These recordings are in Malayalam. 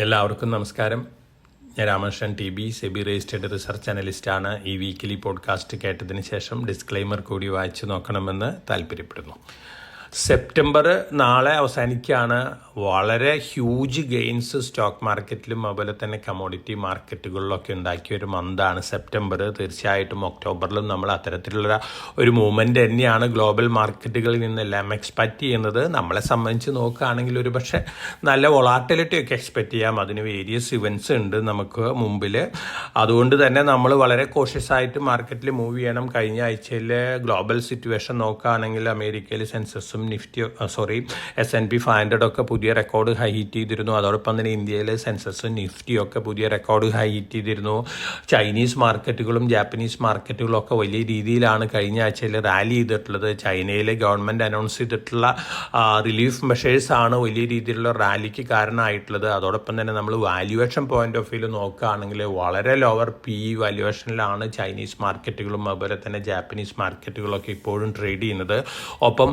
എല്ലാവർക്കും നമസ്കാരം. ഞാൻ Ramakrishnan T B, SEBI registered research അനലിസ്റ്റാണ്. ഈ വീക്കിലി പോഡ്കാസ്റ്റ് കേട്ടതിന് ശേഷം ഡിസ്ക്ലെയിമർ കൂടി വായിച്ചു നോക്കണമെന്ന് താല്പര്യപ്പെടുന്നു. സെപ്റ്റംബർ നാളെ അവസാനിക്കുകയാണ്. വളരെ ഹ്യൂജ് ഗെയിൻസ് സ്റ്റോക്ക് മാർക്കറ്റിലും അതുപോലെ തന്നെ കമ്മോഡിറ്റി മാർക്കറ്റുകളിലൊക്കെ ഉണ്ടാക്കിയ ഒരു മന്താണ് സെപ്റ്റംബർ. തീർച്ചയായിട്ടും ഒക്ടോബറിലും നമ്മൾ അത്തരത്തിലുള്ള ഒരു മൂവ്മെൻറ്റ് തന്നെയാണ് ഗ്ലോബൽ മാർക്കറ്റുകളിൽ നിന്നെല്ലാം എക്സ്പെക്റ്റ് ചെയ്യുന്നത്. നമ്മളെ സംബന്ധിച്ച് നോക്കുകയാണെങ്കിൽ ഒരു പക്ഷേ നല്ല വൊളാറ്റിലിറ്റി ഒക്കെ എക്സ്പെക്റ്റ് ചെയ്യാം. അതിന് വേരിയസ് ഇവൻറ്റ്സ് ഉണ്ട് നമുക്ക് മുമ്പിൽ. അതുകൊണ്ട് തന്നെ നമ്മൾ വളരെ കോഷ്യസ് ആയിട്ട് മാർക്കറ്റിൽ മൂവ് ചെയ്യണം. കഴിഞ്ഞ ആഴ്ചയിൽ ഗ്ലോബൽ സിറ്റുവേഷൻ നോക്കുകയാണെങ്കിൽ അമേരിക്കയിൽ സെൻസസും S&P 500 ഒക്കെ പുതിയ റെക്കോർഡ് ഹൈ ഹിറ്റ് ചെയ്തിരുന്നു. അതോടൊപ്പം തന്നെ ഇന്ത്യയിലെ സെൻസസും നിഫ്റ്റിയും ഒക്കെ പുതിയ റെക്കോർഡ് ഹൈ ഹിറ്റ് ചെയ്തിരുന്നു. ചൈനീസ് മാർക്കറ്റുകളും ജാപ്പനീസ് മാർക്കറ്റുകളും ഒക്കെ വലിയ രീതിയിലാണ് കഴിഞ്ഞ ആഴ്ചയിൽ റാലി ചെയ്തിട്ടുള്ളത്. ചൈനയിലെ ഗവൺമെൻറ് അനൗൺസ് ചെയ്തിട്ടുള്ള റിലീഫ് മെഷേഴ്സാണ് വലിയ രീതിയിലുള്ള റാലിക്ക് കാരണമായിട്ടുള്ളത്. അതോടൊപ്പം തന്നെ നമ്മൾ വാല്യുവേഷൻ പോയിന്റ് ഓഫ് വ്യൂ നോക്കുകയാണെങ്കിൽ വളരെ ലോവർ PE വാല്യുവേഷനിലാണ് ചൈനീസ് മാർക്കറ്റുകളും അതുപോലെ തന്നെ ജാപ്പനീസ് മാർക്കറ്റുകളൊക്കെ ഇപ്പോഴും ട്രേഡ് ചെയ്യുന്നത്. ഒപ്പം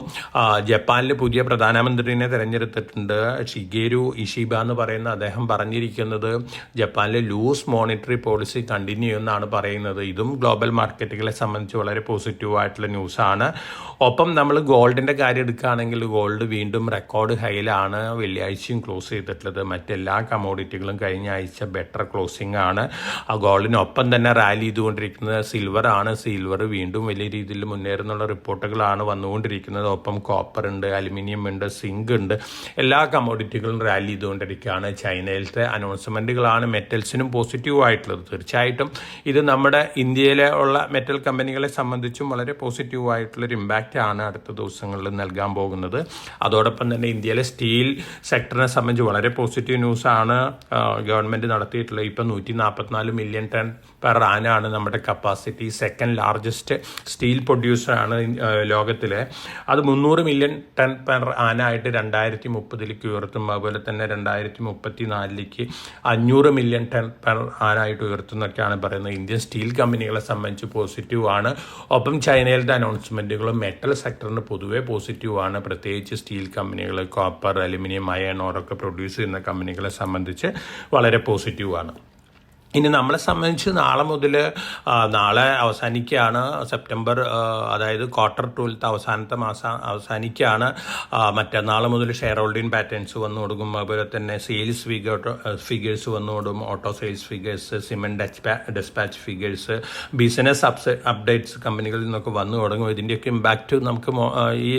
ജപ്പാനിൽ പുതിയ പ്രധാനമന്ത്രിനെ തിരഞ്ഞെടുത്തിട്ടുണ്ട്. ഷിഗേരു ഇഷിബ എന്ന് പറയുന്ന അദ്ദേഹം പറഞ്ഞിരിക്കുന്നത് ജപ്പാനിലെ ലൂസ് മോണിറ്ററി പോളിസി കണ്ടിന്യൂ ചെയ്യുമെന്നാണ് പറയുന്നത്. ഇതും ഗ്ലോബൽ മാർക്കറ്റുകളെ സംബന്ധിച്ച് വളരെ പോസിറ്റീവായിട്ടുള്ള ന്യൂസാണ്. ഒപ്പം നമ്മൾ ഗോൾഡിൻ്റെ കാര്യം എടുക്കുകയാണെങ്കിൽ ഗോൾഡ് വീണ്ടും റെക്കോർഡ് ഹൈയിലാണ് വെള്ളിയാഴ്ചയും ക്ലോസ് ചെയ്തിട്ടുള്ളത്. മറ്റെല്ലാ കമ്മോഡിറ്റികളും കഴിഞ്ഞ ആഴ്ച ബെറ്റർ ക്ലോസിംഗ് ആണ്. ഗോൾഡിനൊപ്പം തന്നെ റാലി ചെയ്തുകൊണ്ടിരിക്കുന്നത് സിൽവർ ആണ്. സിൽവർ വീണ്ടും വലിയ രീതിയിൽ മുന്നേറുന്നുള്ള റിപ്പോർട്ടുകളാണ് വന്നുകൊണ്ടിരിക്കുന്നത്. ഒപ്പം കോപ്പർ ഉണ്ട്, അലുമിനിയം ഉണ്ട്, സിങ്ക് ഉണ്ട്. എല്ലാ കമ്മോഡിറ്റികളും റാലി ചെയ്തുകൊണ്ടിരിക്കുകയാണ്. ചൈനയിലത്തെ അനൗൺസ്മെൻറ്റുകളാണ് മെറ്റൽസിനും പോസിറ്റീവ് ആയിട്ടുള്ളത്. തീർച്ചയായിട്ടും ഇത് നമ്മുടെ ഇന്ത്യയിലെ ഉള്ള മെറ്റൽ കമ്പനികളെ സംബന്ധിച്ചും വളരെ പോസിറ്റീവ് ആയിട്ടുള്ളൊരു ഇമ്പാക്റ്റ് ആണ് അടുത്ത ദിവസങ്ങളിൽ നൽകാൻ പോകുന്നത്. അതോടൊപ്പം തന്നെ ഇന്ത്യയിലെ സ്റ്റീൽ സെക്ടറിനെ സംബന്ധിച്ച് വളരെ പോസിറ്റീവ് ന്യൂസാണ് ഗവൺമെൻറ് നടത്തിയിട്ടുള്ളത്. ഇപ്പം 144 മില്യൺ ടൺ പെർ ആനാണ് നമ്മുടെ കപ്പാസിറ്റി. സെക്കൻഡ് ലാർജസ്റ്റ് സ്റ്റീൽ പ്രൊഡ്യൂസറാണ് ലോകത്തിലെ. അത് 300 മില്യൺ ടൺ പെർ ആനായിട്ട് 2030 ഉയർത്തും. അതുപോലെ തന്നെ 2034 500 മില്യൺ ടൺ പെർ ആനായിട്ട് ഉയർത്തുന്നൊക്കെയാണ് പറയുന്നത്. ഇന്ത്യൻ സ്റ്റീൽ കമ്പനികളെ സംബന്ധിച്ച് പോസിറ്റീവ് ആണ്. ഒപ്പം ചൈനയിലത്തെ അനൗൺസ്മെൻറ്റുകളും മെറ്റൽ സെക്ടറിന് പൊതുവേ പോസിറ്റീവ് ആണ്. പ്രത്യേകിച്ച് സ്റ്റീൽ കമ്പനികൾ, കോപ്പർ, അലുമിനിയം, അയൺ ഓറൊക്കെ പ്രൊഡ്യൂസ് ചെയ്യുന്ന കമ്പനികളെ സംബന്ധിച്ച് വളരെ പോസിറ്റീവ് ആണ്. ഇനി നമ്മളെ സംബന്ധിച്ച് നാളെ അവസാനിക്കുകയാണ് സെപ്റ്റംബർ, അതായത് ക്വാർട്ടർ 2 അവസാനത്തെ മാസം അവസാനിക്കുകയാണ്. മറ്റന്നാൾ മുതൽ ഷെയർ ഹോൾഡിംഗ് പാറ്റേൺസ് വന്നു കൊടുക്കും. അതുപോലെ തന്നെ സെയിൽസ് ഫിഗേഴ്സ് വന്നു കൊടുക്കും. Auto sales figures, cement despatch figures, business updates കമ്പനികളിൽ നിന്നൊക്കെ വന്നു തുടങ്ങും. ഇതിൻ്റെയൊക്കെ ഇമ്പാക്റ്റ് നമുക്ക് ഈ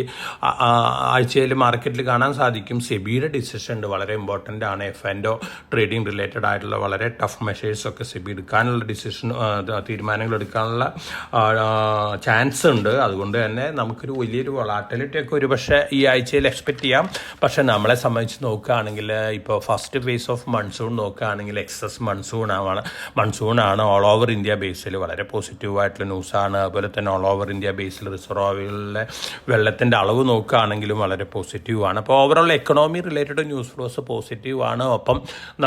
ആഴ്ചയിൽ മാർക്കറ്റിൽ കാണാൻ സാധിക്കും. സെബിയുടെ ഡിസിഷൻ ഉണ്ട്, വളരെ ഇമ്പോർട്ടൻ്റ് ആണ്. F&O ട്രേഡിംഗ് റിലേറ്റഡ് ആയിട്ടുള്ള വളരെ ടഫ് മെഷേഴ്സ് ഒക്കെ സെബി എടുക്കാനുള്ള തീരുമാനങ്ങൾ എടുക്കാനുള്ള ചാൻസ് ഉണ്ട്. അതുകൊണ്ട് തന്നെ നമുക്കൊരു വലിയൊരു വൊളാറ്റിലിറ്റി ഒക്കെ ഒരു പക്ഷേ ഈ ആഴ്ചയിൽ എക്സ്പെക്റ്റ് ചെയ്യാം. പക്ഷേ നമ്മളെ സംബന്ധിച്ച് നോക്കുകയാണെങ്കിൽ ഇപ്പോൾ ഫസ്റ്റ് ഫേസ് ഓഫ് മൺസൂൺ നോക്കുകയാണെങ്കിൽ എക്സസ് മൺസൂണാണ് ഓൾ ഓവർ ഇന്ത്യ ബേസിൽ വളരെ പോസിറ്റീവായിട്ടുള്ള ന്യൂസാണ്. അതുപോലെ തന്നെ ഓൾ ഓവർ ഇന്ത്യ ബേസിൽ റിസർവോയറിലെ വെള്ളത്തിൻ്റെ അളവ് നോക്കുകയാണെങ്കിലും വളരെ പോസിറ്റീവാണ്. അപ്പോൾ overall economy related news flows പോസിറ്റീവാണ്. ഒപ്പം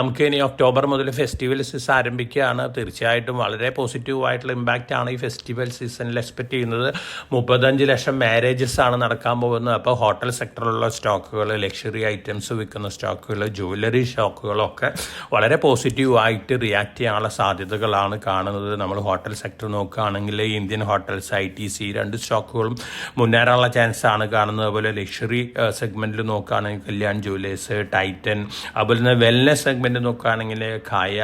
നമുക്ക് ഇനി ഒക്ടോബർ മുതൽ ഫെസ്റ്റിവൽ സീസൺ ആരംഭിക്കുകയാണ്. തീർച്ചയായിട്ടും വളരെ പോസിറ്റീവായിട്ടുള്ള ഇമ്പാക്റ്റ് ആണ് ഈ ഫെസ്റ്റിവൽ സീസണിൽ എക്സ്പെക്റ്റ് ചെയ്യുന്നത്. 35 ലക്ഷം മാരേജസ് ആണ് നടക്കാൻ പോകുന്നത്. അപ്പോൾ ഹോട്ടൽ സെക്ടറിലുള്ള സ്റ്റോക്കുകൾ, ലക്ഷറി ഐറ്റംസ് വിൽക്കുന്ന സ്റ്റോക്കുകൾ, ജ്വല്ലറി സ്റ്റോക്കുകളൊക്കെ വളരെ പോസിറ്റീവായിട്ട് റിയാക്ട് ചെയ്യാനുള്ള സാധ്യതകളാണ് കാണുന്നത്. നമ്മൾ ഹോട്ടൽ സെക്ടർ നോക്കുകയാണെങ്കിൽ ഇന്ത്യൻ ഹോട്ടൽസ്, ITC 2 സ്റ്റോക്കുകളും മുന്നേറാനുള്ള ചാൻസാണ് കാണുന്നത്. അതുപോലെ ലക്ഷറി സെഗ്മെൻറ്റിൽ നോക്കുകയാണെങ്കിൽ കല്യാൺ ജുവലേഴ്സ്, ടൈറ്റൻ, അതുപോലെ തന്നെ വെൽനെസ് സെഗ്മെൻറ്റ് നോക്കുകയാണെങ്കിൽ ഖായ,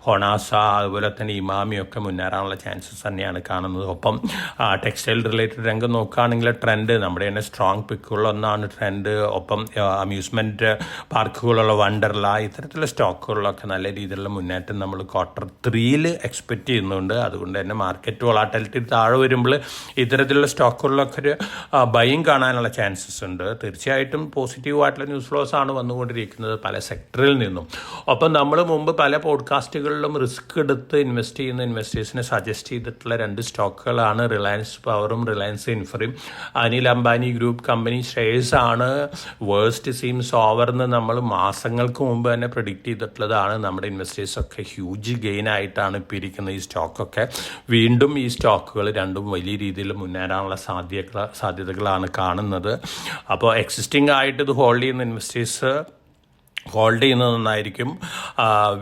ഹൊണാസ, അതുപോലെ തന്നെ ഇമാമിയൊക്കെ മുന്നേറാനുള്ള ചാൻസസ് തന്നെയാണ് കാണുന്നത്. ഒപ്പം ടെക്സ്റ്റൈൽ റിലേറ്റഡ് രംഗം നോക്കുകയാണെങ്കിൽ ട്രെൻഡ് നമ്മുടെ തന്നെ സ്ട്രോങ് പിക്കുള്ള ഒന്നാണ് ട്രെൻഡ്. ഒപ്പം അമ്യൂസ്മെൻറ്റ് പാർക്കുകളുള്ള വണ്ടർല, ഇത്തരത്തിലുള്ള സ്റ്റോക്കുകളിലൊക്കെ നല്ല രീതിയിലുള്ള മുന്നേറ്റം നമ്മൾ ക്വാർട്ടർ 3 എക്സ്പെക്റ്റ് ചെയ്യുന്നുണ്ട്. അതുകൊണ്ട് തന്നെ മാർക്കറ്റ് വൊളാറ്റിലിറ്റി താഴെ വരുമ്പോൾ ഇത്തരത്തിലുള്ള സ്റ്റോക്കുകളിലൊക്കെ ഒരു ബൈങ് കാണാനുള്ള ചാൻസസ് ഉണ്ട്. തീർച്ചയായിട്ടും പോസിറ്റീവായിട്ടുള്ള ന്യൂസ് ഫ്ലോസ് ആണ് വന്നുകൊണ്ടിരിക്കുന്നത് പല സെക്ടറിൽ നിന്നും. ഒപ്പം നമ്മൾ മുമ്പ് പല പോഡ്കാസ്റ്റുകളിലും റിസ്ക് എടുത്ത് ഇൻവെസ്റ്റ് ചെയ്യുന്ന ഇൻവെസ്റ്റേഴ്സിനെ സജസ്റ്റ് ചെയ്തിട്ടുള്ള 2 സ്റ്റോക്കുകളാണ് റിലയൻസ് പവറും റിലയൻസ് ഇൻഫ്രയും. Anil Ambani group company shares ആണ് വേഴ്സ്റ്റ് സീംസ് ഓവർ എന്ന് നമ്മൾ മാസങ്ങൾക്ക് മുമ്പ് തന്നെ പ്രെഡിക്റ്റ് ചെയ്തിട്ടുള്ളതാണ്. നമ്മുടെ ഇൻവെസ്റ്റേഴ്സൊക്കെ ഹ്യൂജ് ഗെയിൻ ആയിട്ടാണ് ഇപ്പോൾ ഇരിക്കുന്നത്. ഈ സ്റ്റോക്കൊക്കെ വീണ്ടും ഈ സ്റ്റോക്കുകൾ രണ്ടും വലിയ രീതിയിൽ മുന്നേറാനുള്ള സാധ്യതകളാണ് കാണുന്നത്. അപ്പോൾ എക്സിസ്റ്റിംഗ് ആയിട്ട് ഇത് ഹോൾഡ് ചെയ്യുന്ന ഇൻവെസ്റ്റേഴ്സ് ഹോൾഡ് ചെയ്യുന്നത് നന്നായിരിക്കും.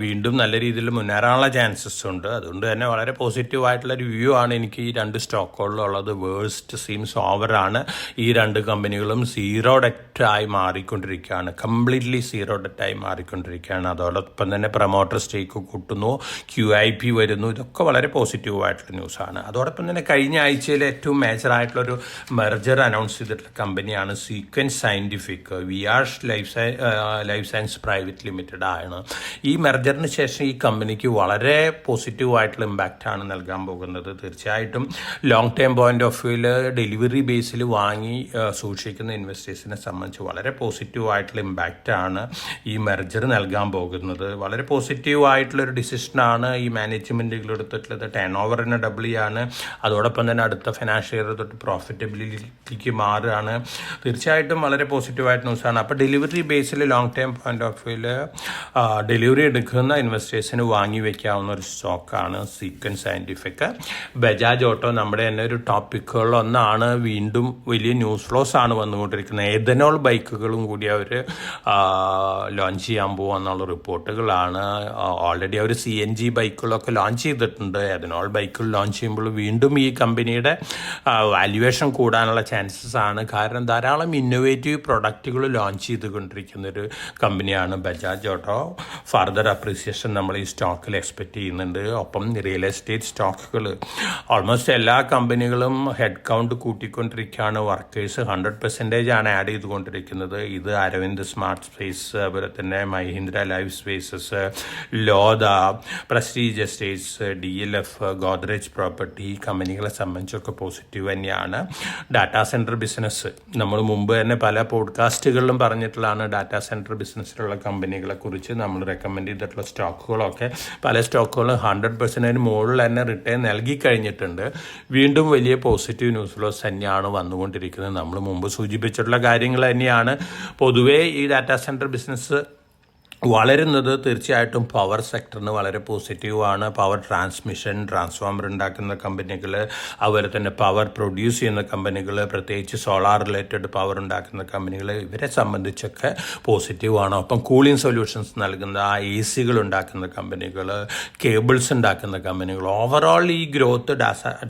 വീണ്ടും നല്ല രീതിയിൽ മുന്നേറാനുള്ള ചാൻസസ് ഉണ്ട്. അതുകൊണ്ട് തന്നെ വളരെ പോസിറ്റീവായിട്ടുള്ള റിവ്യൂ ആണ് എനിക്ക് ഈ രണ്ട് സ്റ്റോക്കുകളിലുള്ളത്. Worst seems ഓവറാണ്. ഈ രണ്ട് കമ്പനികളും സീറോ ഡെറ്റായി മാറിക്കൊണ്ടിരിക്കുകയാണ്, കംപ്ലീറ്റ്ലി സീറോ ഡെറ്റായി മാറിക്കൊണ്ടിരിക്കുകയാണ്. അതോടൊപ്പം തന്നെ പ്രൊമോട്ടർ സ്റ്റേക്ക് കൂട്ടുന്നു, QIP വരുന്നു. ഇതൊക്കെ വളരെ പോസിറ്റീവായിട്ടുള്ള ന്യൂസാണ്. അതോടൊപ്പം തന്നെ കഴിഞ്ഞ ആഴ്ചയിൽ ഏറ്റവും മേജറായിട്ടുള്ളൊരു മെർജർ അനൗൺസ് ചെയ്തിട്ടുള്ള കമ്പനിയാണ് Sequent Scientific. Viyash life science private limited ആണ്. ഈ മെർജറിന് ശേഷം ഈ കമ്പനിക്ക് വളരെ പോസിറ്റീവായിട്ടുള്ള ഇമ്പാക്റ്റാണ് നൽകാൻ പോകുന്നത്. തീർച്ചയായിട്ടും ലോങ് ടേം പോയിന്റ് ഓഫ് വ്യൂവിൽ ഡെലിവറി ബേസിൽ വാങ്ങി സൂക്ഷിക്കുന്ന ഇൻവെസ്റ്റേഴ്സിനെ സംബന്ധിച്ച് വളരെ പോസിറ്റീവായിട്ടുള്ള ഇമ്പാക്റ്റാണ് ഈ മെർജർ നൽകാൻ പോകുന്നത്. വളരെ പോസിറ്റീവായിട്ടുള്ളൊരു ഡിസിഷനാണ് ഈ മാനേജ്മെൻറ്റുകൾ എടുത്തിട്ടുള്ളത്. ടേൺ ഓവറിനെ ഡബിൾ ചെയ്യാണ്. അതോടൊപ്പം തന്നെ അടുത്ത ഫിനാൻഷ്യൽ ഇയർ തൊട്ട് പ്രോഫിറ്റബിലിറ്റിക്ക് മാറുകയാണ്. തീർച്ചയായിട്ടും വളരെ പോസിറ്റീവായിട്ട് ന്യൂസാണ്. അപ്പോൾ delivery Basil long term point of വ്യൂവിൽ ഡെലിവറി എടുക്കുന്ന ഇൻവെസ്റ്റേഴ്സിന് വാങ്ങി വയ്ക്കാവുന്ന ഒരു സ്റ്റോക്കാണ് സീക്വൻസ് സയൻറ്റിഫിക്. ബജാജ് ഓട്ടോ നമ്മുടെ തന്നെ ഒരു ടോപ്പിക്കുകളൊന്നാണ്. വീണ്ടും വലിയ ന്യൂസ് ഫ്ലോസ് ആണ് വന്നുകൊണ്ടിരിക്കുന്നത്. എഥനോൾ ബൈക്കുകളും കൂടി അവർ ലോഞ്ച് ചെയ്യാൻ പോകുമെന്നുള്ള റിപ്പോർട്ടുകളാണ്. ഓൾറെഡി അവർ CNG ബൈക്കുകളൊക്കെ ലോഞ്ച് ചെയ്തിട്ടുണ്ട്. എഥനോൾ ബൈക്കുകൾ ലോഞ്ച് ചെയ്യുമ്പോൾ വീണ്ടും ഈ കമ്പനിയുടെ വാല്യുവേഷൻ കൂടാനുള്ള ചാൻസസ് ആണ്. കാരണം ധാരാളം ഇന്നോവേറ്റീവ് പ്രൊഡക്റ്റുകൾ ലോഞ്ച് ചെയ്തുകൊണ്ടിരിക്കുന്നൊരു കമ്പനിയാണ് ബജാജ് ഓട്ടോ. ഫർദർ അപ്രീസിയേഷൻ നമ്മൾ ഈ സ്റ്റോക്കിൽ എക്സ്പെക്റ്റ് ചെയ്യുന്നുണ്ട്. ഒപ്പം റിയൽ എസ്റ്റേറ്റ് സ്റ്റോക്കുകൾ ഓൾമോസ്റ്റ് എല്ലാ കമ്പനികളും ഹെഡ് കൗണ്ട് കൂട്ടിക്കൊണ്ടിരിക്കുകയാണ്. വർക്കേഴ്സ് 100% ആണ് ആഡ് ചെയ്തുകൊണ്ടിരിക്കുന്നത്. ഇത് അരവിന്ദ് സ്മാർട്ട് സ്പേസ്, അതുപോലെ തന്നെ Mahindra life spaces, Lodha, Prestige Estates, DLF, Godrej property, ഈ കമ്പനികളെ സംബന്ധിച്ചൊക്കെ പോസിറ്റീവ് തന്നെയാണ്. ഡാറ്റാ സെൻറ്റർ ബിസിനസ് നമ്മൾ മുമ്പ് തന്നെ പല പോഡ്കാസ്റ്റുകളിലും പറഞ്ഞിട്ടുള്ളതാണ്. ഡാറ്റാ സെൻറ്റർ ബിസിനസ്സിലുള്ള കമ്പനികളെ കുറിച്ച് നമ്മൾ റെക്കമെൻഡ് ചെയ്തിട്ടുള്ള സ്റ്റോക്കുകളൊക്കെ പല സ്റ്റോക്കുകളും 100% മുകളിൽ തന്നെ റിട്ടേൺ നൽകി കഴിഞ്ഞിട്ടുണ്ട്. വീണ്ടും വലിയ പോസിറ്റീവ് ന്യൂസ് ഫ്ലോസ് തന്നെയാണ് വന്നുകൊണ്ടിരിക്കുന്നത്. നമ്മൾ മുമ്പ് സൂചിപ്പിച്ചിട്ടുള്ള കാര്യങ്ങൾ തന്നെയാണ്. പൊതുവേ ഈ ഡാറ്റാ സെൻറ്റർ ബിസിനസ് വളരുന്നത് തീർച്ചയായിട്ടും പവർ സെക്ടറിന് വളരെ പോസിറ്റീവാണ്. പവർ ട്രാൻസ്മിഷൻ, ട്രാൻസ്ഫോമർ ഉണ്ടാക്കുന്ന കമ്പനികൾ, അതുപോലെ തന്നെ പവർ പ്രൊഡ്യൂസ് ചെയ്യുന്ന കമ്പനികൾ, പ്രത്യേകിച്ച് സോളാർ റിലേറ്റഡ് പവർ ഉണ്ടാക്കുന്ന കമ്പനികൾ, ഇവരെ സംബന്ധിച്ചൊക്കെ പോസിറ്റീവാണ്. ഒപ്പം കൂളിംഗ് സൊല്യൂഷൻസ് നൽകുന്ന AC-കൾ ഉണ്ടാക്കുന്ന കമ്പനികൾ, കേബിൾസ് ഉണ്ടാക്കുന്ന കമ്പനികൾ, ഓവറോൾ ഈ ഗ്രോത്ത്,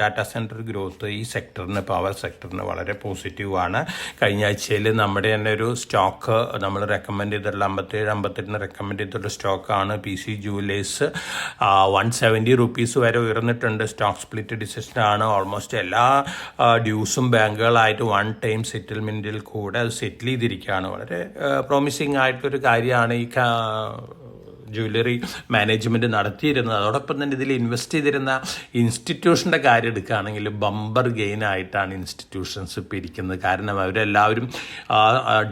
ഡാറ്റാ സെൻറ്റർ ഗ്രോത്ത് ഈ സെക്ടറിന്, പവർ സെക്ടറിന് വളരെ പോസിറ്റീവാണ്. കഴിഞ്ഞ ആഴ്ചയിൽ നമ്മുടെ തന്നെ ഒരു സ്റ്റോക്ക് നമ്മൾ റെക്കമെൻഡ് ചെയ്തിട്ടുള്ള 57-58 റെക്കമെൻഡ് ചെയ്തിട്ടുള്ള സ്റ്റോക്കാണ് PC ജുവലേഴ്സ്. 170 rupees വരെ ഉയർന്നിട്ടുണ്ട്. Stock split ഡിസിഷനാണ്. ഓൾമോസ്റ്റ് എല്ലാ ഡ്യൂസും ബാങ്കുകളായിട്ട് 1 ടൈം സെറ്റിൽമെൻറ്റിൽ കൂടെ അത് സെറ്റിൽ ചെയ്തിരിക്കുകയാണ്. വളരെ പ്രോമിസിങ് ആയിട്ടൊരു കാര്യമാണ് ഈ ജ്വല്ലറി മാനേജ്മെൻറ്റ് നടത്തിയിരുന്നത്. അതോടൊപ്പം തന്നെ ഇതിൽ ഇൻവെസ്റ്റ് ചെയ്തിരുന്ന ഇൻസ്റ്റിറ്റ്യൂഷൻ്റെ കാര്യം എടുക്കുകയാണെങ്കിൽ ബമ്പർ ഗെയിൻ ആയിട്ടാണ് ഇൻസ്റ്റിറ്റ്യൂഷൻസ് ഇപ്പോൾ ഇരിക്കുന്നത്. കാരണം അവരെല്ലാവരും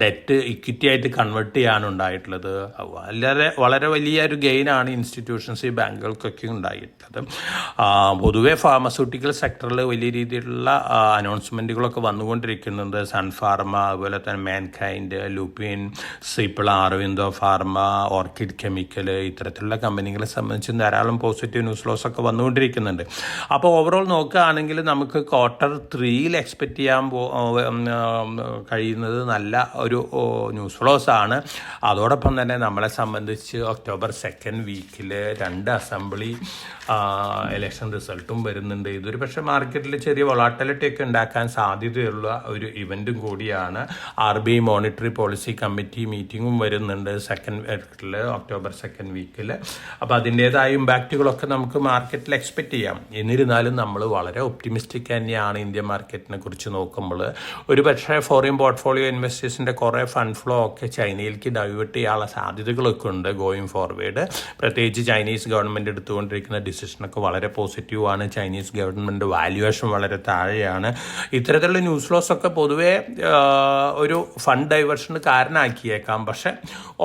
ഡെറ്റ് ഇക്വിറ്റി ആയിട്ട് കൺവേർട്ട് ചെയ്യാൻ ഉണ്ടായിട്ടുള്ളത്. വളരെ വലിയൊരു ഗെയിനാണ് ഇൻസ്റ്റിറ്റ്യൂഷൻസ് ഈ ബാങ്കുകൾക്കൊക്കെ ഉണ്ടായിട്ടുള്ളത്. പൊതുവെ ഫാർമസ്യൂട്ടിക്കൽ സെക്ടറിൽ വലിയ രീതിയിലുള്ള അനൗൺസ്മെൻറ്റുകളൊക്കെ വന്നുകൊണ്ടിരിക്കുന്നുണ്ട്. സൺ ഫാർമ, അതുപോലെ തന്നെ Mankind, Lupin, Cipla, Aurobindo Pharma, Orchid chemical, ഇത്തരത്തിലുള്ള കമ്പനികളെ സംബന്ധിച്ച് ധാരാളം പോസിറ്റീവ് ന്യൂസ് ഫ്ലോസ് ഒക്കെ വന്നുകൊണ്ടിരിക്കുന്നുണ്ട്. അപ്പോൾ ഓവറോൾ നോക്കുകയാണെങ്കിൽ നമുക്ക് Q3 എക്സ്പെക്റ്റ് ചെയ്യാൻ കഴിയുന്നത് നല്ല ഒരു ന്യൂസ് ഫ്ലോസ് ആണ്. അതോടൊപ്പം തന്നെ നമ്മളെ സംബന്ധിച്ച് October 2nd വീക്കിൽ 2 അസംബ്ലി ഇലക്ഷൻ റിസൾട്ടും വരുന്നുണ്ട്. ഇതൊരു പക്ഷേ മാർക്കറ്റിൽ ചെറിയ വൊളാറ്റിലിറ്റി ഒക്കെ ഉണ്ടാക്കാൻ സാധ്യതയുള്ള ഒരു ഇവൻറ്റും കൂടിയാണ്. RBI മോണിറ്ററി പോളിസി കമ്മിറ്റി മീറ്റിങ്ങും വരുന്നുണ്ട് October 2nd വീക്കിൽ. അപ്പോൾ അതിൻ്റേതായ ഇമ്പാക്റ്റുകളൊക്കെ നമുക്ക് മാർക്കറ്റിൽ എക്സ്പെക്റ്റ് ചെയ്യാം. എന്നിരുന്നാലും നമ്മൾ വളരെ ഒപ്റ്റിമിസ്റ്റിക് തന്നെയാണ് ഇന്ത്യൻ മാർക്കറ്റിനെ കുറിച്ച് നോക്കുമ്പോൾ. ഒരു പക്ഷേ ഫോറിൻ പോർട്ട്ഫോളിയോ ഇൻവെസ്റ്റേഴ്സിൻ്റെ കുറേ ഫണ്ട് ഫ്ലോ ഒക്കെ ചൈനയിലേക്ക് ഡൈവേർട്ട് ചെയ്യാനുള്ള സാധ്യതകളൊക്കെ ഉണ്ട് ഗോയിങ് ഫോർവേഡ്. പ്രത്യേകിച്ച് ചൈനീസ് ഗവൺമെൻറ് എടുത്തുകൊണ്ടിരിക്കുന്ന ഡിസിഷനൊക്കെ വളരെ പോസിറ്റീവാണ്. ചൈനീസ് ഗവൺമെൻറ് വാല്യുവേഷൻ വളരെ താഴെയാണ്. ഇത്തരത്തിലുള്ള ന്യൂസ് ഫ്ലോസ് ഒക്കെ പൊതുവേ ഒരു ഫണ്ട് ഡൈവേർഷന് കാരണമാക്കിയേക്കാം. പക്ഷേ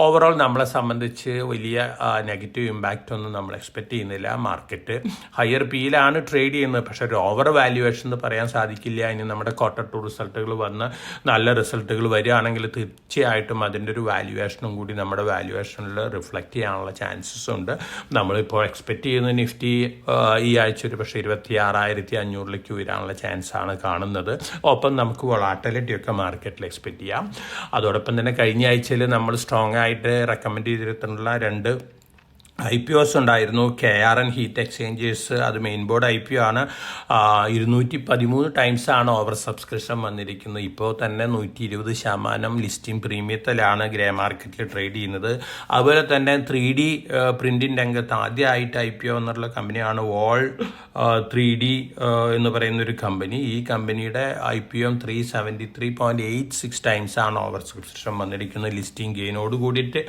ഓവറോൾ നമ്മളെ സംബന്ധിച്ച് വലിയ നെഗറ്റീവ് ഇമ്പാക്റ്റ് ഒന്നും നമ്മൾ എക്സ്പെക്റ്റ് ചെയ്യുന്നില്ല. മാർക്കറ്റ് ഹയർ പിയിലാണ് ട്രേഡ് ചെയ്യുന്നത്. പക്ഷേ ഒരു ഓവർ വാല്യുവേഷൻ എന്ന് പറയാൻ സാധിക്കില്ല. ഇനി നമ്മുടെ Q2 റിസൾട്ടുകൾ വന്ന് നല്ല റിസൾട്ടുകൾ വരികയാണെങ്കിൽ തീർച്ചയായിട്ടും അതിൻ്റെ ഒരു വാല്യുവേഷനും കൂടി നമ്മുടെ വാല്യുവേഷനിൽ റിഫ്ലക്റ്റ് ചെയ്യാനുള്ള ചാൻസസ് ഉണ്ട്. നമ്മളിപ്പോൾ എക്സ്പെക്റ്റ് ചെയ്യുന്ന നിഫ്റ്റി ഈ ആഴ്ച ഒരു പക്ഷേ 26,500 വരാനുള്ള ചാൻസാണ് കാണുന്നത്. ഒപ്പം നമുക്ക് വൊളാറ്റിലിറ്റി ഒക്കെ മാർക്കറ്റിൽ എക്സ്പെക്റ്റ് ചെയ്യാം. അതോടൊപ്പം തന്നെ കഴിഞ്ഞ ആഴ്ചയിൽ നമ്മൾ സ്ട്രോങ് ആയിട്ട് റെക്കമെൻഡ് ചെയ്തിട്ടുള്ള 2 IPOs ഉണ്ടായിരുന്നു. KRN ഹീറ്റ് എക്സ്ചേഞ്ചേഴ്സ്, അത് മെയിൻ ബോർഡ് IPO ആണ്. 213 ടൈംസാണ് ഓവർ സബ്സ്ക്രിപ്ഷൻ വന്നിരിക്കുന്നത്. ഇപ്പോൾ തന്നെ 120% ലിസ്റ്റിംഗ് പ്രീമിയത്തിലാണ് ഗ്രേ മാർക്കറ്റിൽ ട്രേഡ് ചെയ്യുന്നത്. അതുപോലെ തന്നെ 3D പ്രിന്റിംഗ് രംഗത്ത് ആദ്യമായിട്ട് IPO എന്നുള്ള കമ്പനിയാണ് വോൾ 3D എന്ന് പറയുന്ന ഒരു കമ്പനി. ഈ കമ്പനിയുടെ IPO 373.86 ടൈംസാണ് ഓവർ സബ്സ്ക്രിപ്ഷൻ വന്നിരിക്കുന്നത്. ലിസ്റ്റിംഗ് ഗെയിനോട് കൂടിയിട്ട്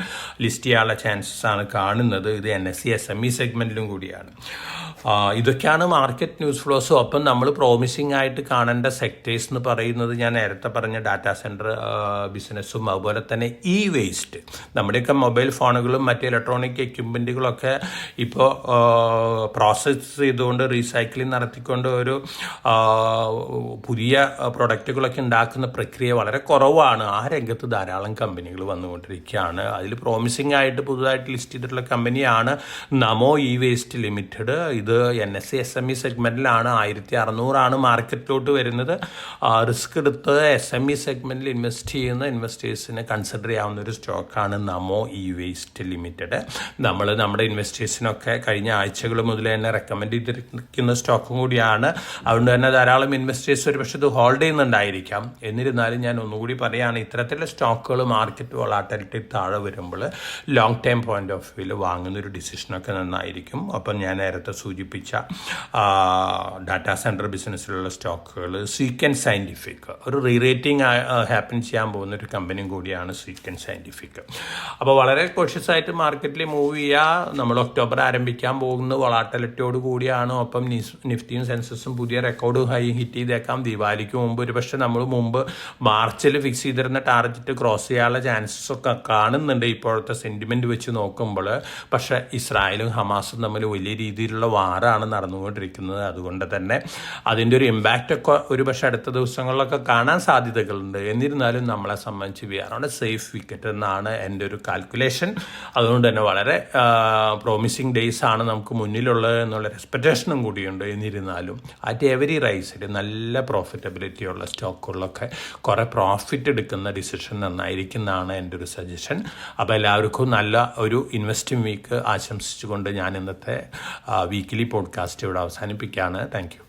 ലിസ്റ്റ് ചെയ്യാനുള്ള ചാൻസസ് ആണ് കാണുന്നത്. ഇത് NSE SME സെഗ്മെന്റിലും കൂടിയാണ്. ഇതൊക്കെയാണ് മാർക്കറ്റ് ന്യൂസ് ഫ്ലോസ്. ഒപ്പം നമ്മൾ പ്രോമിസിംഗ് ആയിട്ട് കാണേണ്ട സെക്ടേഴ്സ് എന്ന് പറയുന്നത് ഞാൻ നേരത്തെ പറഞ്ഞ ഡാറ്റാ സെൻറ്റർ ബിസിനസ്സും അതുപോലെ തന്നെ വേസ്റ്റ്. നമ്മുടെയൊക്കെ മൊബൈൽ ഫോണുകളും മറ്റ് ഇലക്ട്രോണിക് എക്യുപ്മെൻറ്റുകളൊക്കെ ഇപ്പോൾ പ്രോസസ്സ് ചെയ്തുകൊണ്ട് റീസൈക്ലിംഗ് നടത്തിക്കൊണ്ട് ഒരു പുതിയ പ്രൊഡക്റ്റുകളൊക്കെ ഉണ്ടാക്കുന്ന പ്രക്രിയ വളരെ കുറവാണ്. ആ രംഗത്ത് ധാരാളം കമ്പനികൾ വന്നുകൊണ്ടിരിക്കുകയാണ്. അതിൽ പ്രോമിസിംഗ് ആയിട്ട് പുതുതായിട്ട് ലിസ്റ്റ് ചെയ്തിട്ടുള്ള കമ്പനിയാണ് നമോ വേസ്റ്റ് ലിമിറ്റഡ്. ഇത് NSE SME സെഗ്മെന്റിലാണ്. 1600 മാർക്കറ്റിലോട്ട് വരുന്നത്. റിസ്ക് എടുത്ത് SME സെഗ്മെന്റിൽ ഇൻവെസ്റ്റ് ചെയ്യുന്ന ഇൻവെസ്റ്റേഴ്സിന് കൺസിഡർ ചെയ്യാവുന്ന ഒരു സ്റ്റോക്കാണ് നമോ വേസ്റ്റ് ലിമിറ്റഡ്. നമ്മൾ നമ്മുടെ ഇൻവെസ്റ്റേഴ്സിനൊക്കെ കഴിഞ്ഞ ആഴ്ചകൾ മുതൽ തന്നെ റെക്കമെൻഡ് ചെയ്തിരിക്കുന്ന സ്റ്റോക്കും കൂടിയാണ്. അതുകൊണ്ട് തന്നെ ധാരാളം ഇൻവെസ്റ്റേഴ്സ് ഒരു പക്ഷേ ഇത് ഹോൾഡ് ചെയ്യുന്നുണ്ടായിരിക്കാം. എന്നിരുന്നാലും ഞാൻ ഒന്നുകൂടി പറയുകയാണ്, ഇത്തരത്തിലുള്ള സ്റ്റോക്കുകൾ മാർക്കറ്റ് വോളാറ്റിലിറ്റി താഴെ വരുമ്പോൾ ലോങ് ടൈം പോയിന്റ് ഓഫ് വ്യൂവിൽ വാങ്ങുന്നൊരു ഡിസിഷനൊക്കെ നന്നായിരിക്കും. അപ്പം ഞാൻ നേരത്തെ സൂചിപ്പിച്ച ഡാറ്റാ സെൻറ്റർ ബിസിനസ്സിലുള്ള സ്റ്റോക്കുകൾ, സീക്വൻസ് സയൻറ്റിഫിക് ഒരു റീറേറ്റിംഗ് ഹാപ്പൻ ചെയ്യാൻ പോകുന്ന ഒരു കമ്പനിയും കൂടിയാണ് സീക്വൻസ് സയൻറ്റിഫിക്. അപ്പോൾ വളരെ കോഷ്യസ് ആയിട്ട് മാർക്കറ്റിൽ മൂവ് ചെയ്യുക. നമ്മൾ ഒക്ടോബർ ആരംഭിക്കാൻ പോകുന്നത് വോളാറ്റിലിറ്റിയോട് കൂടിയാണ്. ഒപ്പം നിഫ്റ്റിയും സെൻസസും പുതിയ റെക്കോർഡ് ഹൈ ഹിറ്റ് ചെയ്തേക്കാം. ദീപാവലിക്ക് മുമ്പ് ഒരു പക്ഷേ നമ്മൾ മുമ്പ് മാർച്ചിൽ ഫിക്സ് ചെയ്തിരുന്ന ടാർഗറ്റ് ക്രോസ് ചെയ്യാനുള്ള ചാൻസസ് ഒക്കെ കാണുന്നുണ്ട് ഇപ്പോഴത്തെ സെൻറ്റിമെൻറ്റ് വെച്ച് നോക്കുമ്പോൾ. പക്ഷേ ഇസ്രായേലും ഹമാസും തമ്മിൽ വലിയ രീതിയിലുള്ള വാറാണ് നടന്നുകൊണ്ടിരിക്കുന്നത്. അതുകൊണ്ട് തന്നെ അതിൻ്റെ ഒരു ഇമ്പാക്റ്റ് ഒക്കെ ഒരു പക്ഷേ അടുത്ത ദിവസങ്ങളിലൊക്കെ കാണാൻ സാധ്യതകളുണ്ട്. എന്നിരുന്നാലും നമ്മളെ സംബന്ധിച്ച് we are on a safe wicket എന്നാണ് എൻ്റെ ഒരു കാൽക്കുലേഷൻ. അതുകൊണ്ട് തന്നെ വളരെ പ്രോമിസിങ് ഡേയ്സ് ആണ് നമുക്ക് മുന്നിലുള്ളത് എന്നുള്ള എക്സ്പെക്റ്റേഷനും കൂടിയുണ്ട്. എന്നിരുന്നാലും അറ്റ് എവരി റൈസിൽ നല്ല പ്രോഫിറ്റബിലിറ്റി ഉള്ള സ്റ്റോക്കുകളിലൊക്കെ കുറേ പ്രോഫിറ്റ് എടുക്കുന്ന ഡിസിഷൻ നന്നായിരിക്കുന്നതാണ് എൻ്റെ ഒരു സജഷൻ. അപ്പോൾ എല്ലാവർക്കും നല്ല ഒരു ഇൻവെസ്റ്റിംഗ് വീക്ക് ആശംസിച്ചുകൊണ്ട് ഞാൻ ഇന്നത്തെ വീക്കിലി പോഡ്കാസ്റ്റ് ഇവിടെ അവസാനിപ്പിക്കുകയാണ്. Thank you.